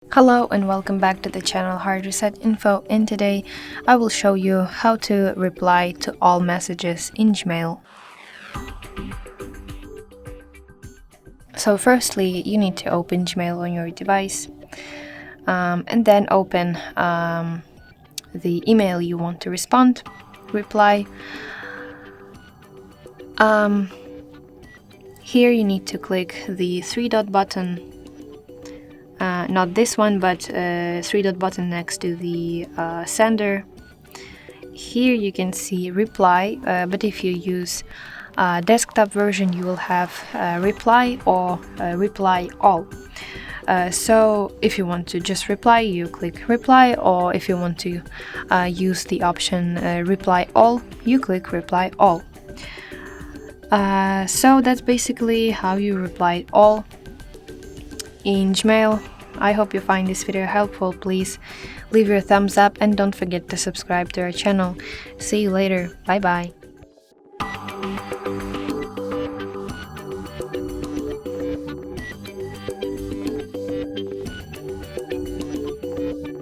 Hello and welcome back to the channel HardReset.Info, and today I will show you how to reply to all messages in Gmail. So firstly, you need to open Gmail on your device and then open the email you want to reply. Here you need to click the three-dot button. Not this one, but three-dot button next to the sender. Here you can see reply, but if you use desktop version, you will have reply or reply all. So if you want to just reply, you click reply, or if you want to use the option reply all, you click reply all. So that's basically how you reply all in Gmail. I hope you find this video helpful. Please leave your thumbs up and don't forget to subscribe to our channel. See you later. Bye bye.